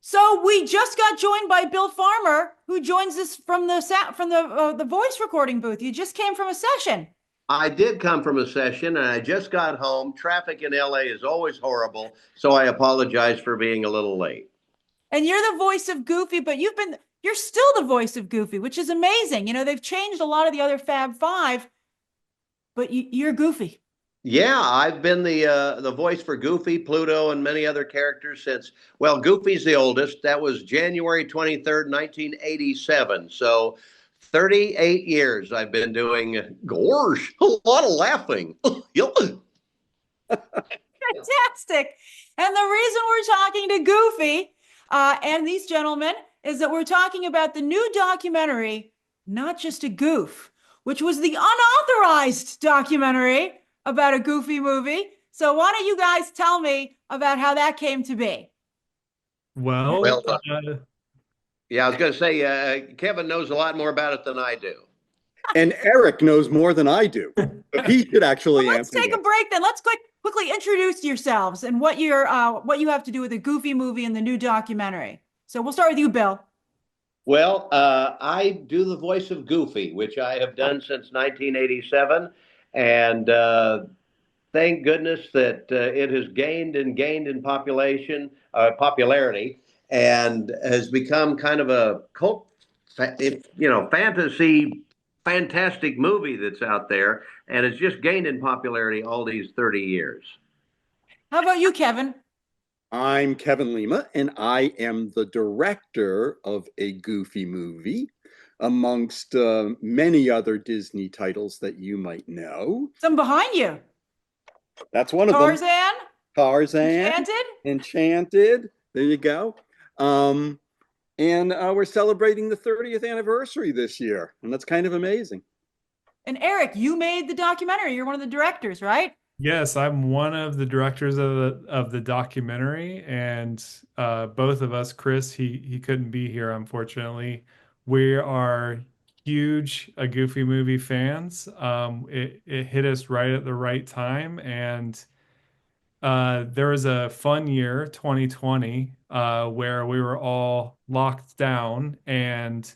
So we just got joined by Bill Farmer, who joins us from the voice recording booth. You just came from a session, I did come from a session and I just got home. Traffic in LA is always horrible, so I apologize for being a little late. and you're the voice of Goofy, but you're still the voice of Goofy, which is amazing. They've changed a lot of the other Fab Five, but you're Goofy. Yeah, I've been the voice for Goofy, Pluto, and many other characters since, well, Goofy's the oldest. That was January 23rd, 1987. So 38 years I've been doing, gosh, a lot of laughing. Fantastic. And the reason we're talking to Goofy and these gentlemen is that we're talking about the new documentary, Not Just a Goof, which was the unauthorized documentary about a Goofy movie. So why don't you guys tell me about how that came to be? Well, Well, yeah, I was going to say, Kevin knows a lot more about it than I do. and Eric knows more than I do. So he should actually Well, let's answer take a this. break then. Let's quickly introduce yourselves and what you have to do with the Goofy movie and the new documentary. So we'll start with you, Bill. Well, I do the voice of Goofy, which I have done since 1987, and thank goodness that it has gained and gained in popularity, and has become kind of a cult, fantasy, fantastic movie that's out there, and it's just gained in popularity all these 30 years. How about you, Kevin? I'm Kevin Lima, and I am the director of A Goofy Movie, amongst many other Disney titles that you might know. Some behind you. That's one of them. Tarzan, Tarzan, Enchanted. Enchanted. There you go. And we're celebrating the 30th anniversary this year, and that's kind of amazing. And Eric, you made the documentary. You're one of the directors, right? Yes, I'm one of the directors of the documentary, and both of us, Chris, he couldn't be here, unfortunately. We are huge A Goofy Movie fans. It hit us right at the right time, and there was a fun year, 2020, where we were all locked down, and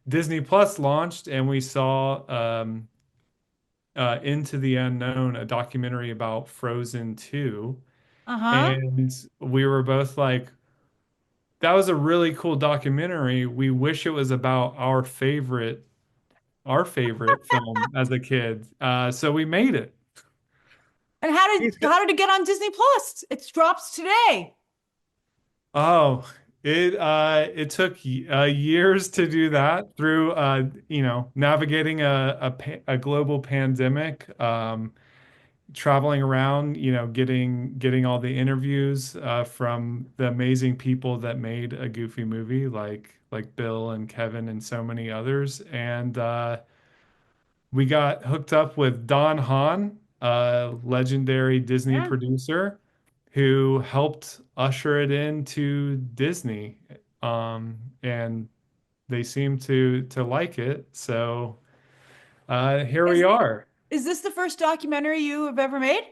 Disney Plus launched, and we saw Into the Unknown, a documentary about Frozen 2. Uh-huh. And we were both like, that was a really cool documentary. We wish it was about our favorite film as a kid. So we made it. And how did it get on Disney Plus? It drops today. Oh, it took years to do that through navigating a global pandemic, traveling around, getting all the interviews from the amazing people that made A Goofy Movie, like Bill and Kevin and so many others, and we got hooked up with Don Hahn, a legendary Disney Yeah. producer who helped usher it into Disney. And they seem to like it. So here we Is are. is this the first documentary you have ever made?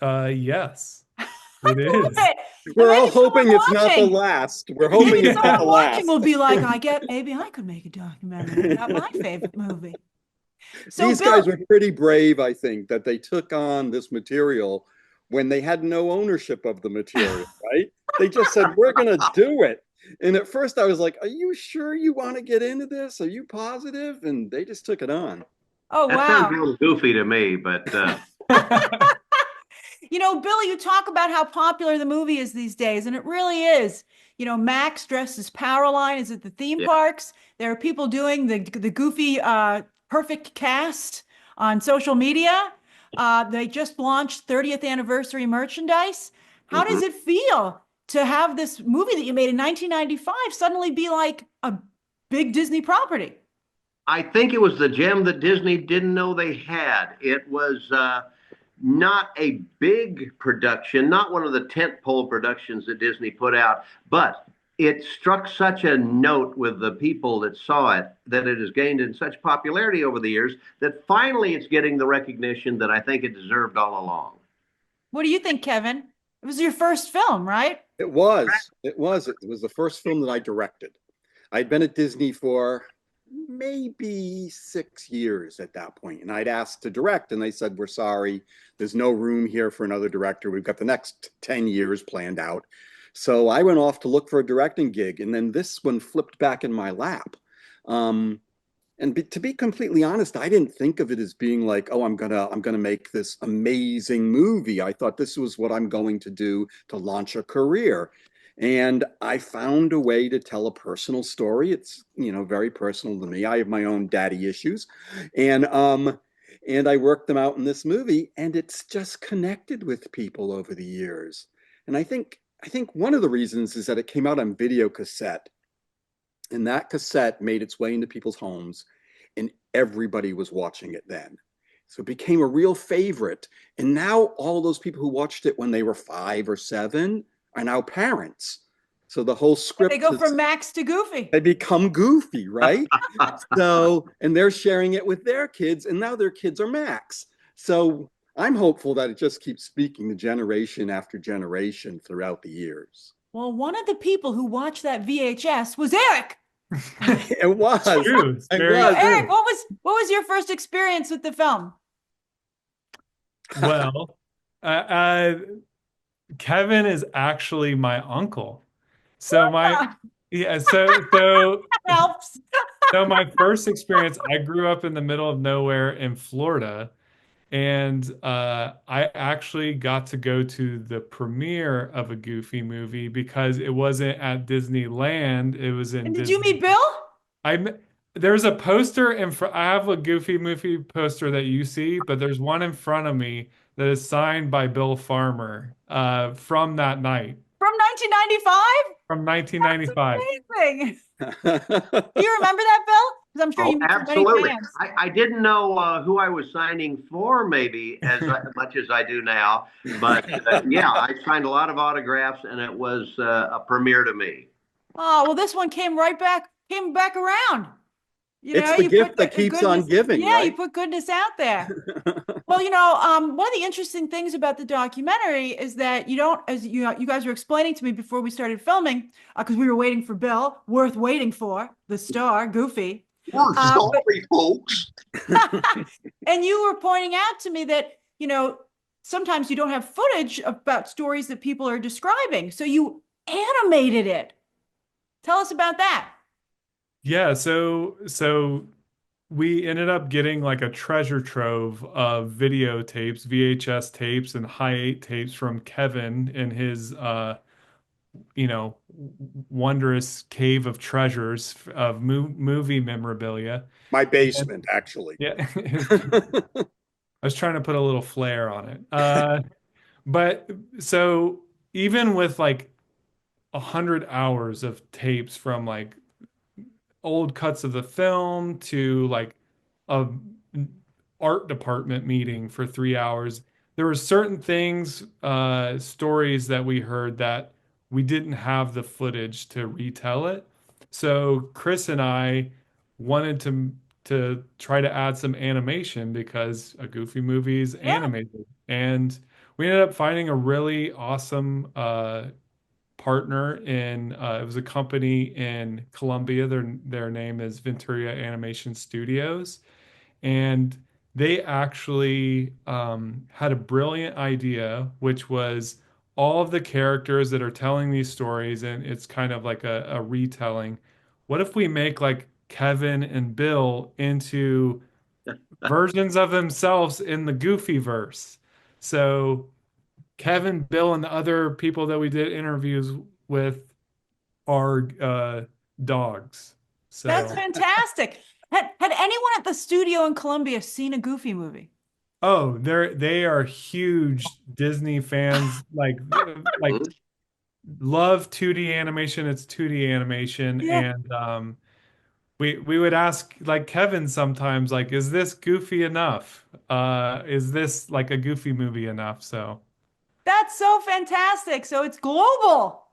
Yes, I it love is. it. And We're all maybe someone hoping it's not the watching, last. We're hoping maybe it's not someone the watching last. will be like, maybe I could make a documentary about my favorite movie. So These guys Bill, were pretty brave, I think, that they took on this material when they had no ownership of the material, right? They just said, we're going to do it. And at first I was like, are you sure you want to get into this? Are you positive? And they just took it on. oh That sounds a wow. little goofy to me, but Bill, you talk about how popular the movie is these days, and it really is. Max dressed as Powerline is at the theme yeah. parks. There are people doing the Goofy perfect cast on social media. They just launched 30th anniversary merchandise. How does Mhm. it feel to have this movie that you made in 1995 suddenly be like a big Disney property? I think it was the gem that Disney didn't know they had. It was not a big production, not one of the tentpole productions that Disney put out, but it struck such a note with the people that saw it that it has gained in such popularity over the years that finally it's getting the recognition that I think it deserved all along. What do you think, Kevin? It was your first film, right? It was. It was. It was the first film that I directed. I'd been at Disney for maybe 6 years at that point, and I'd asked to direct, and they said, "We're sorry, there's no room here for another director. We've got the next 10 years planned out." So I went off to look for a directing gig, and then this one flipped back in my lap. Um, to be completely honest, I didn't think of it as being like, oh, I'm gonna make this amazing movie. I thought this was what I'm going to do to launch a career. And I found a way to tell a personal story. It's, very personal to me. I have my own daddy issues. And I worked them out in this movie, and it's just connected with people over the years. And I think one of the reasons is that it came out on video cassette, and that cassette made its way into people's homes, and everybody was watching it then. So it became a real favorite. And now all those people who watched it when they were 5 or 7 are now parents. So the whole script They go from Max to Goofy. they become Goofy, right? So, and they're sharing it with their kids, and now their kids are Max. So I'm hopeful that it just keeps speaking to generation after generation throughout the years. Well, one of the people who watched that VHS was Eric. It was. True. It's It very was. true. Eric, what was your first experience with the film? Well, Kevin is actually my uncle. So yeah, Helps. so my first experience, I grew up in the middle of nowhere in Florida, and I actually got to go to the premiere of a Goofy movie because it wasn't at Disneyland, it was in And did you Disney. meet Bill? There's a poster in front. I have a Goofy movie poster that you see, but there's one in front of me that is signed by Bill Farmer from that night, From 1995? from That's 1995. amazing. Do you remember that, Bill? Because I'm sure you Oh, met so many absolutely. fans. I didn't know who I was signing for, maybe as much as I do now. But yeah, I signed a lot of autographs, and it was a premiere to me. Oh, well, this one came back around. It's the You gift put that keeps on goodness, giving, yeah, you right? put goodness out there. Well, one of the interesting things about the documentary is that you don't, as you guys were explaining to me before we started filming, because we were waiting for Bill, worth waiting for, the star, Goofy. Well, sorry, folks. And you were pointing out to me that, sometimes you don't have footage about stories that people are describing. So you animated it. Tell us about that. Yeah, so we ended up getting like a treasure trove of videotapes, VHS tapes, and high eight tapes from Kevin in his wondrous cave of treasures of movie memorabilia. My And basement, actually. yeah, I was trying to put a little flair on it. But so even with like 100 hours of tapes from like old cuts of the film to like a art department meeting for 3 hours. There were certain things, stories that we heard that we didn't have the footage to retell it. So Chris and I wanted to try to add some animation because a Goofy movie is Yeah. animated, and we ended up finding a really awesome partner in it was a company in Colombia. Their name is Ventura Animation Studios, and they actually had a brilliant idea, which was all of the characters that are telling these stories, and it's kind of like a retelling. What if we make like Kevin and Bill into versions of themselves in the Goofy verse? So Kevin, Bill, and the other people that we did interviews with are dogs. That's So, fantastic. Had anyone at the studio in Colombia seen a Goofy movie? oh, they are huge Disney fans. Like Mhm. love 2D animation. It's 2D animation, Yeah, and we would ask like Kevin sometimes, like, is this goofy enough? Is this like a Goofy movie enough? So, that's so fantastic. So it's global. Oh,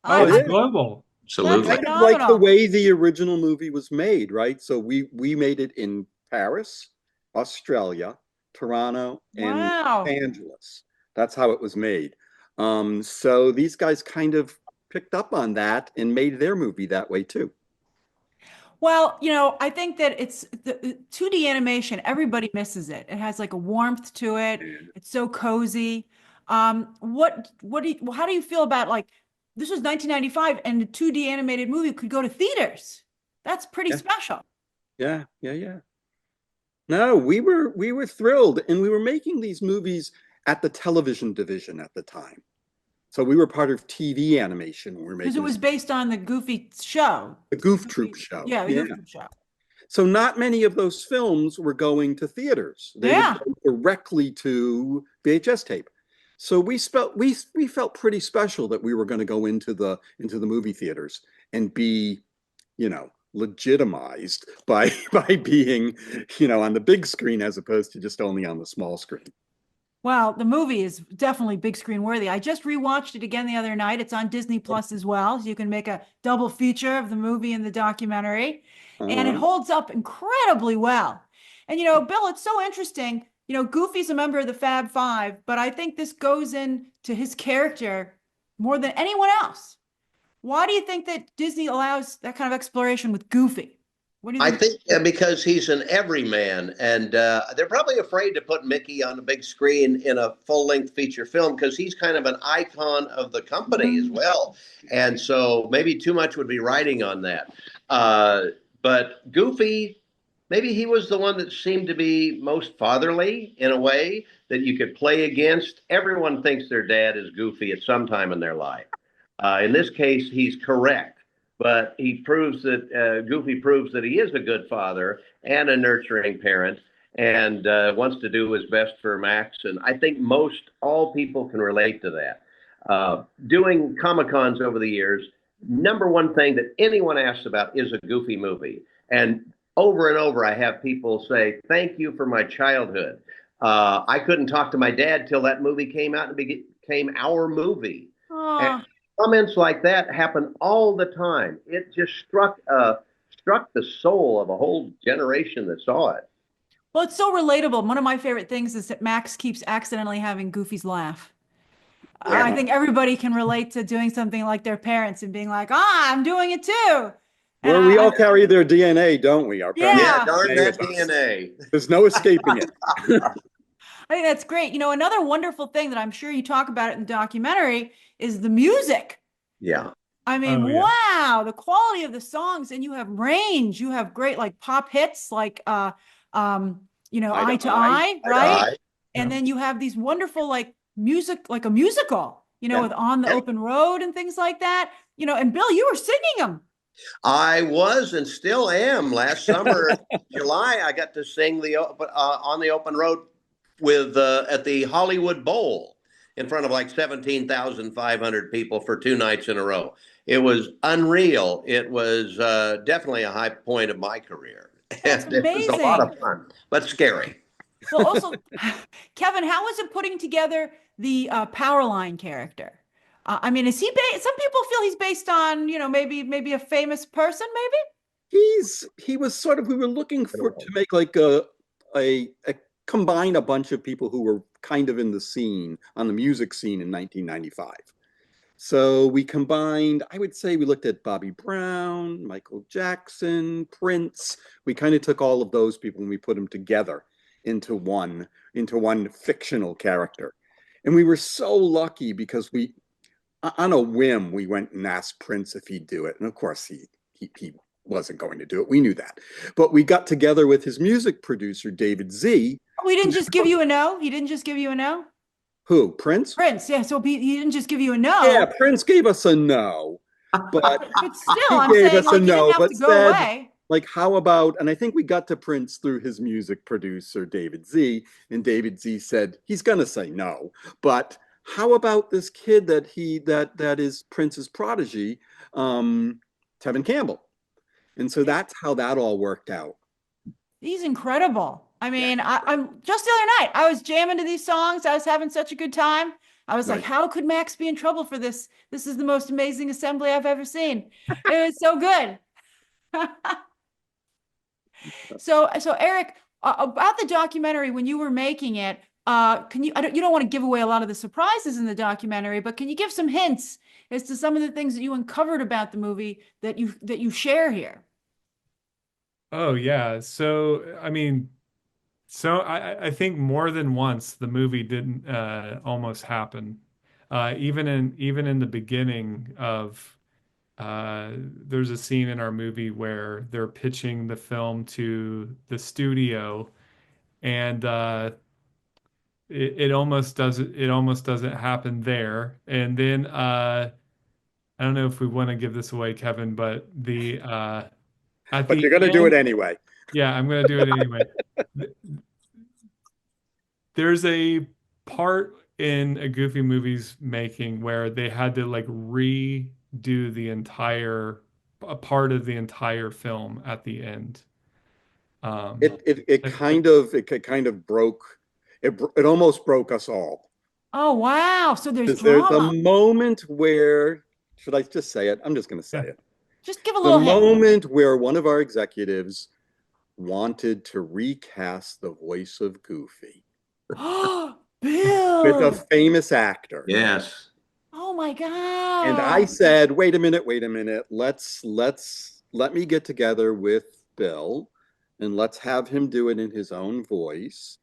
oh, I, it it's I is. global. That's Absolutely. Kind of like the phenomenal. way the original movie was made, right? So we made it in Paris, Australia, Toronto, and Los Wow. Angeles. That's how it was made. So these guys kind of picked up on that and made their movie that way too. Well, I think that it's the 2D animation, everybody misses it. It has like a warmth to it. It's so cozy. How do you feel about like this was 1995 and the 2D animated movie could go to theaters? That's pretty Yeah, special. yeah. No, we were thrilled, and we were making these movies at the television division at the time. So we were part of TV animation. We were Because it making was based on the Goofy show. the Goof Troop show. Yeah, the Yeah. Goofy show. So not many of those films were going to theaters. They would Yeah. go directly to VHS tape. So we felt pretty special that we were going to go into the movie theaters and be, legitimized by by being, on the big screen as opposed to just only on the small screen. Well, the movie is definitely big screen worthy. I just rewatched it again the other night. It's on Disney Plus as well, so you can make a double feature of the movie and the documentary, and it Uh-huh. holds up incredibly well. And Bill, it's so interesting. Goofy's a member of the Fab Five, but I think this goes into his character more than anyone else. Why do you think that Disney allows that kind of exploration with Goofy? What do you I think? think because he's an everyman, and they're probably afraid to put Mickey on a big screen in a full-length feature film because he's kind of an icon of the company as well. And so maybe too much would be riding on that. But Goofy, maybe he was the one that seemed to be most fatherly in a way that you could play against. Everyone thinks their dad is Goofy at some time in their life. In this case, he's correct. But Goofy proves that he is a good father and a nurturing parent and wants to do his best for Max. And I think all people can relate to that. Doing Comic-Cons over the years, number one thing that anyone asks about is a Goofy movie. And over, I have people say, thank you for my childhood. I couldn't talk to my dad till that movie came out and became our movie. And comments like that happen all the time. It just struck the soul of a whole generation that saw it. Well, it's so relatable. One of my favorite things is that Max keeps accidentally having Goofy's laugh. I Yeah. think everybody can relate to doing something like their parents and being like, I'm doing it too. And Well, we all carry their DNA, don't we? Our parents. Yeah. Yeah, darn Many that of us. DNA. There's no escaping it. I think that's great. Another wonderful thing that I'm sure you talk about it in the documentary is the music. Yeah. I mean, Oh, yeah. wow, the quality of the songs, and you have range. You have great like pop hits like Eye to Eye, right? Right. And then you have these wonderful like music, like a musical, Yeah. with On the Yeah. Open Road and things like that. And Bill, you were singing them. I was and still am. Last summer, July, I got to sing on the open road with at the Hollywood Bowl in front of like 17,500 people for 2 nights in a row. It was unreal. It was definitely a high point of my career. That's And it was a lot amazing. of fun, but scary. Well, also, Kevin, how was it putting together the Powerline character? I mean, is he based? Some people feel he's based on, maybe a famous person, maybe. He was sort of, we were looking to make like a combine a bunch of people who were kind of in the scene, on the music scene in 1995. So we combined, I would say we looked at Bobby Brown, Michael Jackson, Prince. We kind of took all of those people and we put them together into one fictional character. And we were so lucky because on a whim, we went and asked Prince if he'd do it. And of course, he wasn't going to do it. We knew that. But we got together with his music producer, David Z. Oh, he didn't just give you a no? He didn't just give you a no? Who? Prince? Prince, yeah. So he didn't just give you a no. Yeah, Prince gave us a no. But But still, he I'm gave saying us a like you no, didn't have but to go said, away. like, how about, and I think we got to Prince through his music producer, David Z, and David Z said, he's going to say no, but how about this kid that is Prince's prodigy, Tevin Campbell? And so that's how that all worked out. He's incredible. I mean, I'm just the other night, I was jamming to these songs. I was having such a good time. I was like, Right. how could Max be in trouble for this? This is the most amazing assembly I've ever seen. It was so good. So Eric, about the documentary, when you were making it, you don't want to give away a lot of the surprises in the documentary, but can you give some hints as to some of the things that you uncovered about the movie that you share here? Oh yeah. So I mean, I think more than once the movie didn't almost happen. Even in the beginning of there's a scene in our movie where they're pitching the film to the studio, and it almost doesn't happen there. And then I don't know if we want to give this away, Kevin, but the at But the you're going to do it end, anyway. yeah, I'm gonna do it anyway. There's a part in a Goofy movie's making where they had to like redo a part of the entire film at the end. Um, It kind of broke it almost broke us all. Oh, wow. So there's Because there's a drama. moment where, should I just say it? I'm just going to say yeah. it. Just give a The little hint. moment where one of our executives wanted to recast the voice of Goofy Oh, with a Bill. famous actor. Yes. Oh my And I God. said, wait a minute. Let me get together with Bill and let's have him do it in his own voice.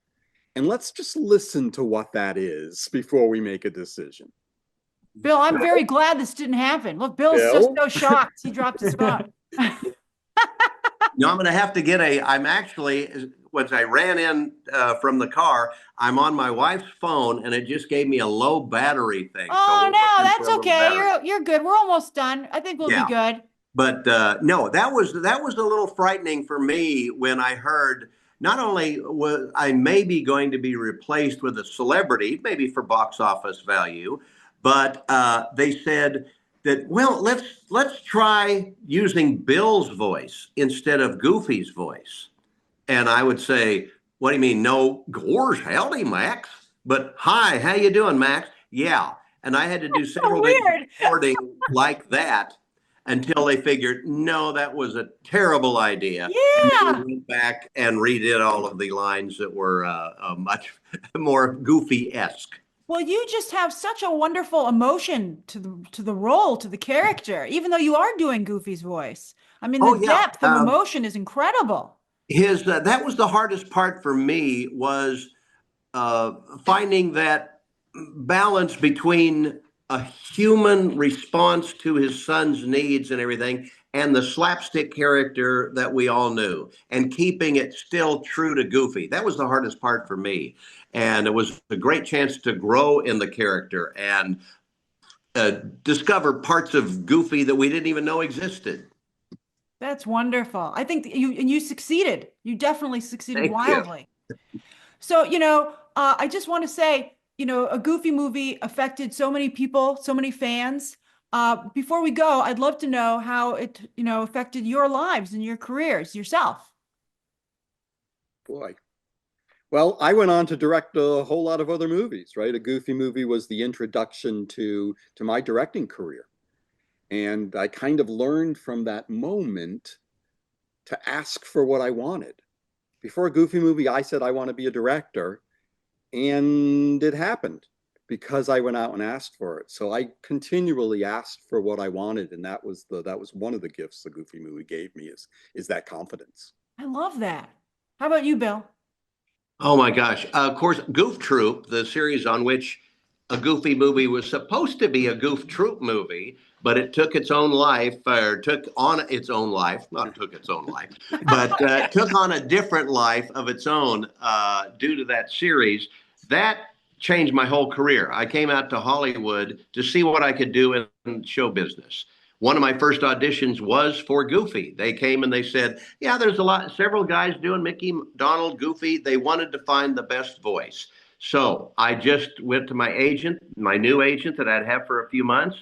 And let's just listen to what that is before we make a decision. Bill, I'm very glad this didn't happen. Look, Bill's just Bill? so shocked. He dropped his phone. No, I'm going to have to I'm actually, once I ran in from the car, I'm on my wife's phone and it just gave me a low battery thing. So Oh we're no, looking for that's a little okay. battery. You're good. We're almost done. I think we'll be Yeah. good. But no, that was a little frightening for me when I heard not only was I maybe going to be replaced with a celebrity, maybe for box office value, but they said that, well, let's try using Bill's voice instead of Goofy's voice. And I would say, what do you mean? No, Gore's howdy, Max. But hi, how you doing, Max? Yeah. And I had to do Oh, several days of weird. recording like that until they figured, no, that was a terrible idea. And then Yeah. we went back and redid all of the lines that were much more Goofy-esque. Well, you just have such a wonderful emotion to the role, to the character, even though you are doing Goofy's voice. I mean, the Oh yeah, depth of emotion is incredible. his that was the hardest part for me was uh, finding that balance between a human response to his son's needs and everything and the slapstick character that we all knew and keeping it still true to Goofy. That was the hardest part for me. And it was a great chance to grow in the character and discover parts of Goofy that we didn't even know existed. That's wonderful. I think that you succeeded. You definitely succeeded Thank you. wildly. So, I just want to say, a Goofy movie affected so many people, so many fans. Before we go, I'd love to know how it, affected your lives and your careers yourself. Boy. Well, I went on to direct a whole lot of other movies, right? A Goofy movie was the introduction to my directing career. And I kind of learned from that moment to ask for what I wanted. Before a Goofy movie, I said I want to be a director, and it happened because I went out and asked for it. So I continually asked for what I wanted, and that was one of the gifts the Goofy movie gave me is that confidence. I love that. How about you, Bill? Oh my gosh. Of course, Goof Troop, the series on which a Goofy movie was supposed to be a Goof Troop movie, but it took its own life, or took on its own life, not took its own life, but took on a different life of its own due to that series. That changed my whole career. I came out to Hollywood to see what I could do in show business. One of my first auditions was for Goofy. They came and they said, yeah, there's several guys doing Mickey, Donald, Goofy. They wanted to find the best voice. So I just went to my agent, my new agent that I'd have for a few months,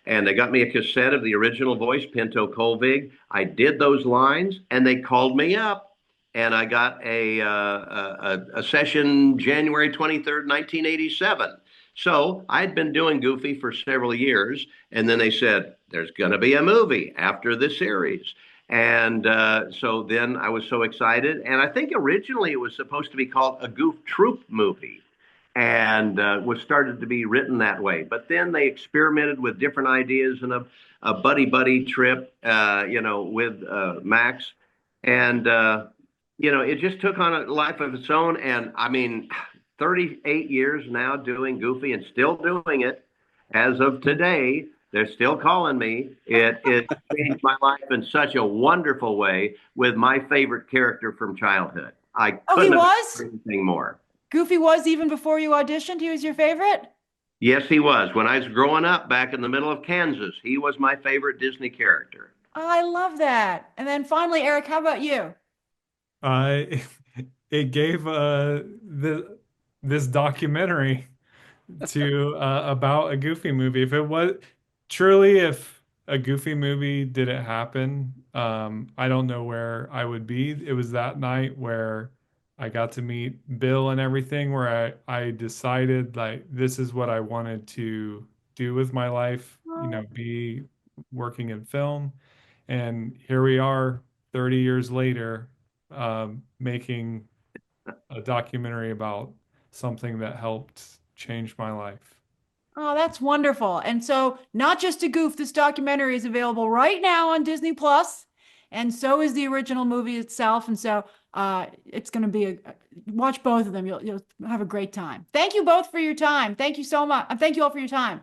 and they got me a cassette of the original voice, Pinto Colvig. I did those lines, and they called me up, and I got a session January 23rd, 1987. So I'd been doing Goofy for several years, and then they said, there's going to be a movie after the series. And so then I was so excited. And I think originally it was supposed to be called a Goof Troop movie. and was started to be written that way. But then they experimented with different ideas and a buddy trip, with Max, and it just took on a life of its own. And I mean, 38 years now doing Goofy and still doing it as of today. They're still calling me. It changed my life in such a wonderful way with my favorite character from childhood. I Oh, he couldn't have was? asked for anything more. Goofy was even before you auditioned. He was your favorite? Yes, he was. When I was growing up back in the middle of Kansas, he was my favorite Disney character. Oh, I love that. And then finally, Eric, how about you? Uh, it gave this documentary to about a Goofy movie. If it was truly, if a Goofy movie didn't happen, I don't know where I would be. It was that night where I got to meet Bill and everything, where I decided like this is what I wanted to do with my life, be working in film. And here we are 30 years later, making a documentary about something that helped change my life. Oh, that's wonderful. And so, not just a goof, this documentary is available right now on Disney Plus, and so is the original movie itself. And so, it's going to be watch both of them. You'll have a great time. Thank you both for your time. Thank you so much. Thank you all for your time.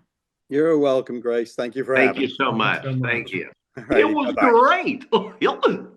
You're welcome, Grace. Thank you for Thank having you me. so much. so much. Thank you. All righty, It was bye-bye. great.